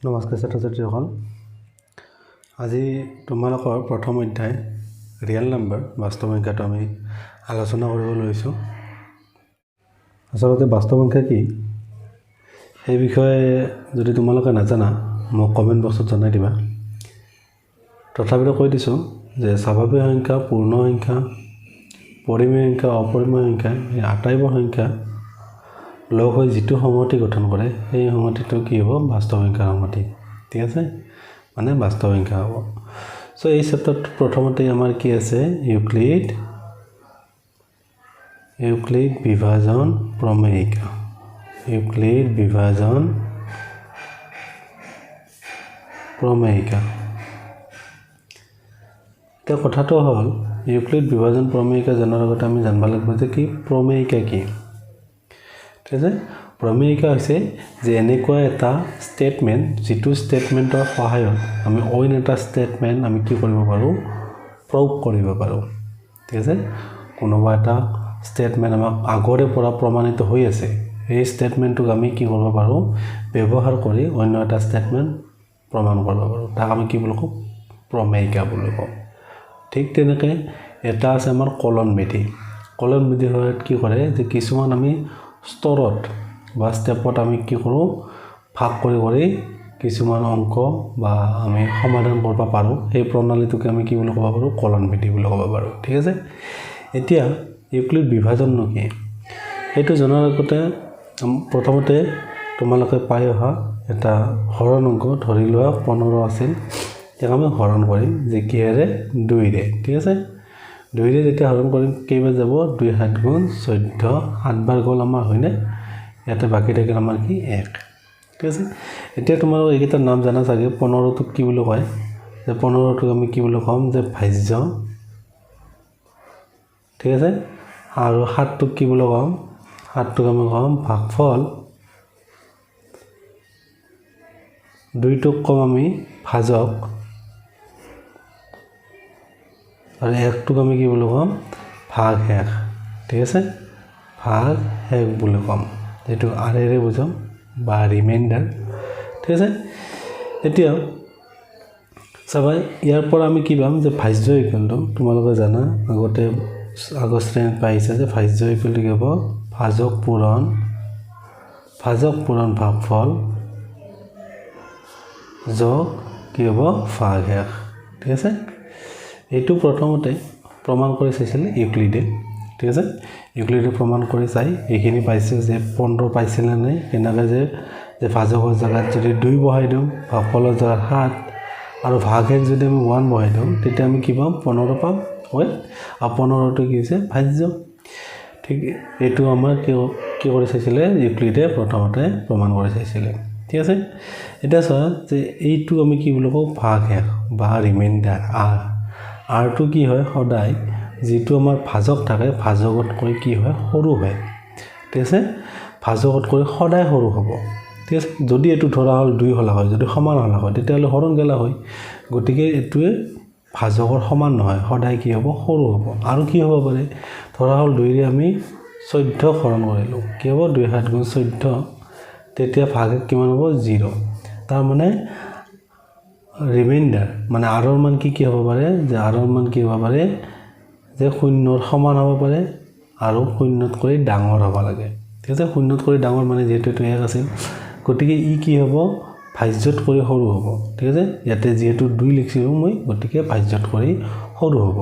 নমস্কাৰ ছাত্ৰ-ছাত্ৰীসকল। আজি তোমালোকৰ প্ৰথম অধ্যায় ৰিয়েল নাম্বাৰ বাস্তৱ সংখ্যাটো আমি আলোচনা কৰিব লৈছোঁ। আচলতে বাস্তৱ সংখ্যা কি সেই বিষয়ে যদি তোমালোকে নাজানা মোক কমেণ্ট বক্সত জনাই দিবা। তথাপিতো কৈ দিছোঁ যে স্বাভাৱিক সংখ্যা, পূৰ্ণ সংখ্যা, পৰিমেয় সংখ্যা, অপৰিমেয় সংখ্যা এই আটাইবোৰ সংখ্যা লগ হৈ যিটো সংহতি গঠন কৰে সেই সংহতিটো কি হ'ব? বাস্তৱ সংখ্যাৰ সংহতি। ঠিক আছে, মানে বাস্তৱ সংখ্যা হ'ব। চ' এই চেপ্টাৰত প্ৰথমতে আমাৰ কি আছে? ইউক্লিড বিভাজন প্ৰমেয়িকা। ইউক্লিড বিভাজন প্ৰমেয়িকা। এতিয়া কথাটো হ'ল ইউক্লিড বিভাজন প্ৰমেয়িকা জনাৰ আগতে আমি জানিব লাগিব যে কি প্ৰমেয়িকা কি। ঠিক আছে, প্ৰমেয়িকা হৈছে যে এনেকুৱা এটা ষ্টেটমেণ্ট যিটো ষ্টেটমেণ্টৰ সহায়ত আমি অইন এটা ষ্টেটমেণ্ট আমি কি কৰিব পাৰোঁ? প্ৰয়োগ কৰিব পাৰোঁ। ঠিক আছে, কোনোবা এটা ষ্টেটমেণ্ট আমাক আগৰে পৰা প্ৰমাণিত হৈ আছে, সেই ষ্টেটমেণ্টটোক আমি কি কৰিব পাৰোঁ? ব্যৱহাৰ কৰি অন্য এটা ষ্টেটমেণ্ট প্ৰমাণ কৰিব পাৰোঁ। তাক আমি কি বুলি কওঁ? প্ৰমেয়িকা বুলি কওঁ। ঠিক তেনেকৈ এটা আছে আমাৰ কলন বিধি। কলন বিধিৰ সহায়ত কি কৰে যে কিছুমান আমি স্তৰত বা ষ্টেপত আমি কি কৰোঁ? ভাগ কৰি কৰি কিছুমান অংক বা আমি সমাধান কৰিব পাৰোঁ। সেই প্ৰণালীটোকে আমি কি বুলি ক'ব পাৰোঁ? কলন বিধি বুলি ক'ব পাৰোঁ। ঠিক আছে, এতিয়া ইউক্লিড বিভাজননো কি সেইটো জনাৰ আগতে প্ৰথমতে তোমালোকে পাই অহা এটা হৰণ অংক ধৰি লোৱা 15 আছিল, ইয়াক আমি হৰণ কৰিম যে কিহেৰে? 2ৰে। ঠিক আছে, 2ৰে যেতিয়া হৰণ কৰিম কেইবাৰ যাব? 2 7 গুণ 14, 7 বাৰ গ'ল আমাৰ, হয়নে? ইয়াতে বাকী থাকিল আমাৰ কি? 1। ঠিক আছে, এতিয়া তোমালোক এইকেইটাৰ নাম জানা চাগে। 15টোক কি বুলি কয়? যে 15টোক আমি কি বুলি ক'ম? যে ভাজ্য। ঠিক আছে, আৰু 7টোক কি বুলি ক'ম? 7টোক আমি ক'ম ভাগফল। 2টোক ক'ম আমি ভাজক, আৰু 1টোক আমি কি বুলি ক'ম? ভাগশেষ। ঠিক আছে, ভাগশেষ বুলি ক'ম, যিটো আৰেৰে বুজাম বা ৰিমাইণ্ডাৰ। ঠিক আছে, এতিয়া চাবা ইয়াৰ পৰা আমি কি পাম? যে ভাজ্য ইকুৱেলটো তোমালোকে জানা আগৰ শ্ৰেণীত পাইছা যে ভাজ্য ইকুৱেলটো কি হ'ব? ভাজক পূৰণ ভাগফল যোগ কি হ'ব? ভাগশেষ। ঠিক আছে, এইটো প্ৰথমতে প্ৰমাণ কৰি চাইছিলে ইউক্লিডে। ঠিক আছে, ইউক্লিডে প্ৰমাণ কৰি চাই এইখিনি পাইছে যে 15 পাইছিলে নাই, কেনেকৈ যে ভাজকৰ জেগাত যদি 2 বহাই দিওঁ, ভাগফলৰ জেগাত 7, আৰু ভাগশেষ যদি আমি 1 বহাই দিওঁ, তেতিয়া আমি কি পাম? 15 পাম, হয়। আৰু 15টো কি হৈছে? ভাজ্য। ঠিক এইটো আমাৰ কি কৰি চাইছিলে? ইউক্লিডে প্ৰথমতে প্ৰমাণ কৰি চাইছিলে। ঠিক আছে, এতিয়া চোৱা যে এইটো আমি কি বুলি কওঁ? ভাগশেষ বা ৰিমাইণ্ডাৰ। আৰটো কি হয়? সদায় যিটো আমাৰ ভাজক থাকে ভাজকতকৈ কি হয়? সৰু হয়। ঠিক আছে, ভাজকতকৈ সদায় সৰু হ'ব। ঠিক আছে, যদি এইটো ধৰা হ'ল 2 হলা হয়, যদি সমান হলা হয়, তেতিয়াহ'লে হৰণ গেলা হয়। গতিকে এইটোৱে ভাজকৰ সমান নহয়, সদায় কি হ'ব? সৰু হ'ব। আৰু কি হ'ব পাৰে? ধৰা হ'ল 2ৰে আমি 14 হৰণ কৰিলোঁ, কি হ'ব? 2 7 গুণ 14, তেতিয়া ভাগশেষ কিমান হ'ব? 0। তাৰমানে ৰিমাইণ্ডাৰ মানে আৰৰ মান কি হ'ব পাৰে? যে আৰৰ মান কি হ'ব পাৰে? যে 0ৰ সমান হ'ব পাৰে আৰু 0তকৈ ডাঙৰ হ'ব লাগে। ঠিক আছে, 0তকৈ ডাঙৰ মানে যিহেতু এইটো 1 আছিল, গতিকে ই কি হ'ব? ভাজ্যতকৈ সৰু হ'ব। ঠিক আছে, ইয়াতে যিহেতু 2 লিখিছিলোঁ মই, গতিকে ভাজ্যতকৈ সৰু হ'ব।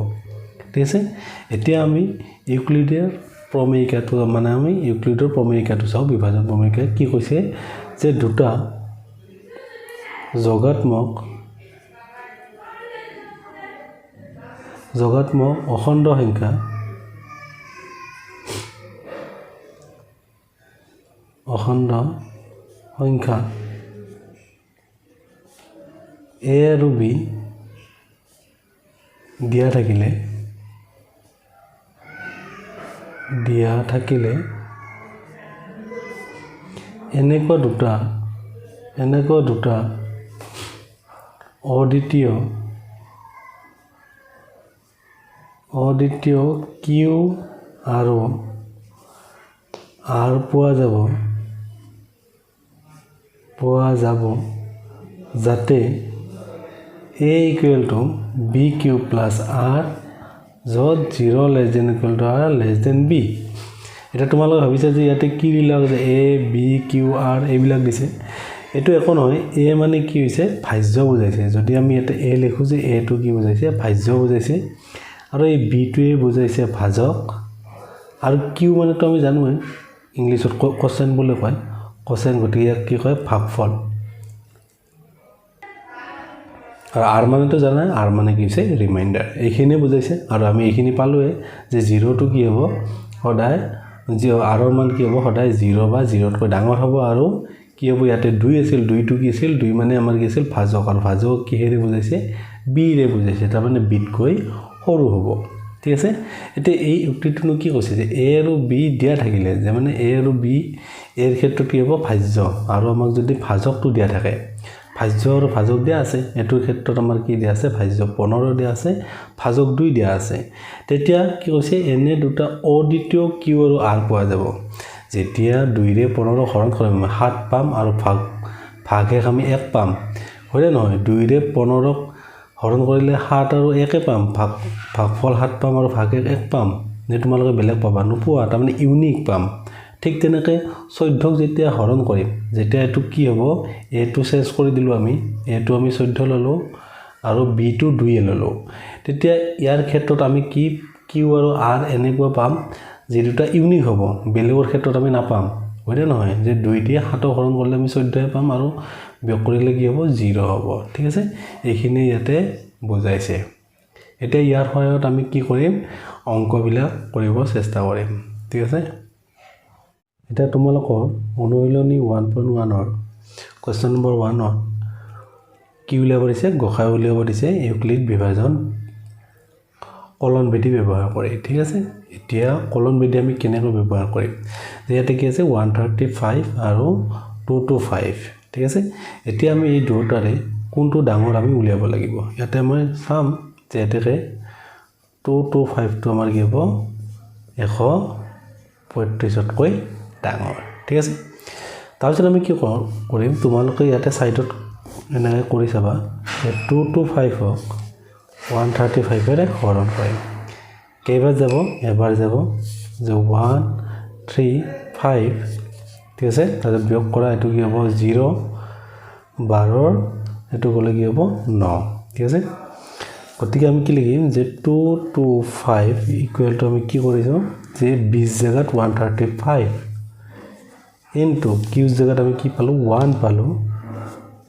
ঠিক আছে, এতিয়া আমি ইউক্লিডৰ প্ৰমেয়িকাটো চাওঁ। বিভাজন প্ৰমেয়িকা কি কৈছে? যে দুটা যোগাত্মক অখণ্ড সংখ্যা A আৰু B দিয়া থাকিলে এনেকুৱা দুটা অদ্বিতীয় Q আৰু R পোৱা যাব যাতে a equal to b cube plus r য'ত 0 less than equal to r less than b এটা তোমালোকে ভাবিছা যে ইয়াতে কি দিলা যে a b q r এইবিলাক দিছে এটো একো নহয় a মানে কি হৈছে ভাজ্য বুজাইছে যদি আমি এটা a লিখো যে a টো কি বুজাইছে ভাজ্য বুজাইছে আৰু এই b টোৱে বুজাইছে ভাজক আৰু q মানে তো আমি জানো ইংলিছত কোসেন বুলি কয় কোসেন গতিকে কি কয় ভাগফল আর r মানে তো জানা r মানে কি হৈছে রিমাইন্ডার এইখিনি বুজাইছে আৰু আমি এইখিনি পালোৱে যে 0 টো কি হ'ব সদায় যে r ৰ মান কি হ'ব সদায় 0 বা 0 তকৈ ডাঙৰ হ'ব আৰু কি হ'ব ইয়াতে 2 আছিল 2 টো কি আছিল 2 মানে আমাৰ কি আছিল ভাজক আৰু ভাজক কি হেৰে বুজাইছে b ৰে বুজাইছে তাৰ মানে b তকৈ সৰু হ'ব ঠিক আছে এতে এই উক্তিটো কি কৈছে যে a আৰু b দিয়া থাকিলে যে মানে a আৰু b এৰ ক্ষেত্ৰত কি হ'ব ভাজ্য আৰু আমাক যদি ভাজকটো দিয়া থাকে ভাজ্য আৰু ভাজক দিয়া আছে এটোৰ ক্ষেত্ৰত আমাৰ কি দিয়া আছে ভাজ্য 15 দিয়া আছে ভাজক 2 দিয়া আছে তেতিয়া কি কৈছে এনে দুটা অদ্বিতীয় q আৰু r পোৱা যাব যেতিয়া 2 ৰে 15 হৰণ কৰিম 7 পাম আৰু ভাগে আমি 1 পাম হয়নে নহয় 2 ৰে 15 হৰণ কৰিলে 7 আৰু 1 পাম ভাগফল 7 পাম আৰু ভাগে 1 পাম নে তোমালোকে বেলেগ পাবা নোপোৱা তাৰ মানে ইউনিক পাম ঠিক তেনেকৈ 14 যেতিয়া হৰণ কৰিম যেতিয়া এটো কি হ'ব এটো চেঞ্জ কৰি দিলো আমি এটো আমি 14 ললো আৰু b টো 2 ললো তেতিয়া ইয়াৰ ক্ষেত্ৰত আমি কি q আৰু r এনেকুৱা পাম যে দুটা ইউনিক হ'ব বেলেগৰ ক্ষেত্ৰত আমি নাপাম হয়নে নহয় যে 2 দিয়ে 7 হৰণ কৰিলে আমি 14 পাম আৰু বিয়োগ কৰিলে কি হ'ব 0 হ'ব ঠিক আছে এইখিনি ইয়াতে বুজাইছে এতিয়া ইয়াৰ সহায়ত আমি কি কৰিম অংকবিলাক কৰিব চেষ্টা কৰিম ঠিক আছে এটা তোমালোকৰ অনুশীলনী 1.1 ৰ কোৱেশ্চন নম্বৰ 1 ত কি উলিয়াব দিছে গসাই উলিয়াব দিছে ইউক্লিড বিভাজন কলন বিধি ব্যৱহাৰ কৰি ঠিক আছে এতিয়া কলন বিধি আমি কেনেকৈ ব্যৱহাৰ কৰিম যেতে কি আছে 135 আৰু 225 ঠিক আছে এতিয়া আমি এই দুটাৰে কোনটো ডাঙৰ আমি উলিয়াব লাগিব ইয়াতে মই চাম যে এতেকে 225 টো আমাৰ কি হ'ব 135 তকৈ ডাঙৰ ঠিক আছে তাৰপিছত আমি কি কৰিম তোমালোকে ইয়াতে সাইডত এনেকৈ কৰি চাবা যে 225 হক 135 এৰে হৰণ কৰিম কেইবাৰ যাব এবাৰ যাব যে 135 ঠিক আছে তাৰপিছত বিয়োগ কৰা এটো কি হ'ব 0 12 এটো গলে কি হ'ব 9 ঠিক আছে গতিকে আমি কি লিখিম যে 225 ইকুৱেল টু আমি কি কৰিছো যে 20 জায়গাত 135 into q জায়গাত আমি কি পালো 1 পালো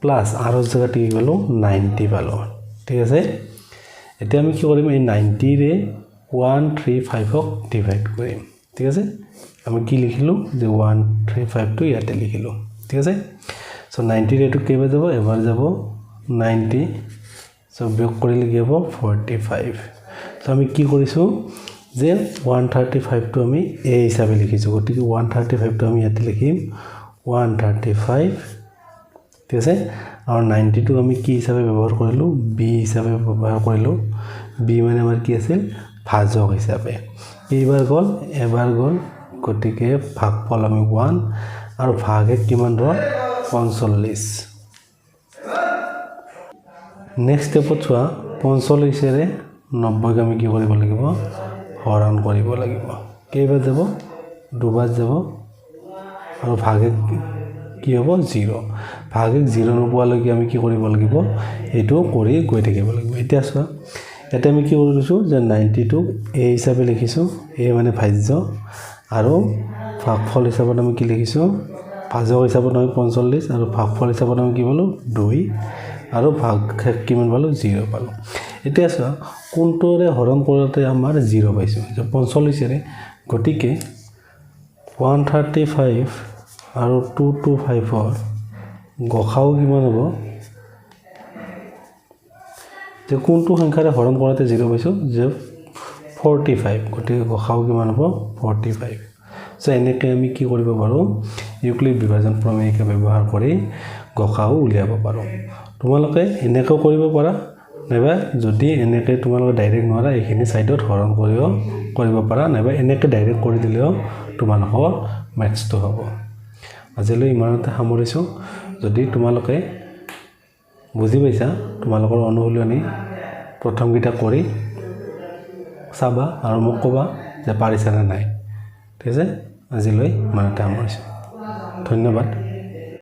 প্লাস r জায়গাত কি পালো 90 পালো ঠিক আছে এতিয়া আমি কি কৰিম এই 90 ৰে 135 ক ডিভাইড কৰিম ঠিক আছে আমি কি লিখিলো যে 135 টো ইয়াতে লিখিলো ঠিক আছে সো 90 ৰে এটো কেবা যাব এবাৰ যাব 90 সো বিয়োগ কৰিলে কি হ'ব 45 সো আমি কি কৰিছো যে 135 টো আমি a হিচাপে লিখিছো গতিকে 135 টো আমি ইয়াতে লিখিম 135 ঠিক আছে আৰু 90 টো আমি কি হিচাপে ব্যৱহাৰ কৰিলো b হিচাপে ব্যৱহাৰ কৰিলো b মানে আমাৰ কি আছিল ভাজক হিচাপে এইবাৰ গল এবাৰ গল গতিকে ভাগফল আমি 1 আৰু ভাগে কিমান ৰ 45 নেক্সট স্টেপত চোৱা 45 ৰে 90 আমি কি কৰিব লাগিব হৰণ কৰিব লাগিব কেইবাৰ যাব দুবাৰ যাব আৰু ভাগে কি হ'ব 0 ভাগে 0 নোপোৱালৈকে আমি কি কৰিব লাগিব এটো কৰি গৈ থাকিব লাগিব এতিয়া চোৱা এটা আমি কি কৰিছো যে 90 টো a হিচাপে লিখিছো a মানে ভাজ্য আৰু ভাগফল হিচাপত আমি কি লিখিছো ভাজক হিচাপত আমি 45 আৰু ভাগফল হিচাপত আমি কি পালো 2 আৰু ভাগ কিমান পালো 0 পালো এতিয়া চোৱা কোনটোৰে হৰণ কৰোতে আমাৰ 0 পাইছো যে 45 ৰে গতিকে 135 আৰু 225 ৰ গসাও কিমান হ'ব যে কোনটো সংখ্যাৰে হৰণ কৰাতে 0 পাইছো যে 45 গতিকে গসাও কিমান হ'ব 45 সো এনেকৈ আমি কি কৰিব পাৰো ইউক্লিড বিভাজন প্ৰমেয়িকা ব্যৱহাৰ কৰি গসাও উলিয়াব পাৰো তোমালোকে এনেকৈ কৰিব পাৰা নাইবা যদি এনেকৈ তোমালোকে ডাইৰেক্ট নোৱাৰা এইখিনি সাইডত হৰণ কৰিব পাৰা নাইবা এনেকৈ ডাইৰেক্ট কৰি দিলেও তোমালোকৰ ম্যাথছটো হ'ব আজিলৈ ইমানতে সামৰিছো যদি তোমালোকে বুজি পাইছা তোমালোকৰ অনুশীলনী প্ৰথমকেইটা কৰি চাবা আৰু মোক ক'বা যে পাৰিছানে নাই ঠিক আছে আজিলৈ ইমানতে সামৰিছোঁ ধন্যবাদ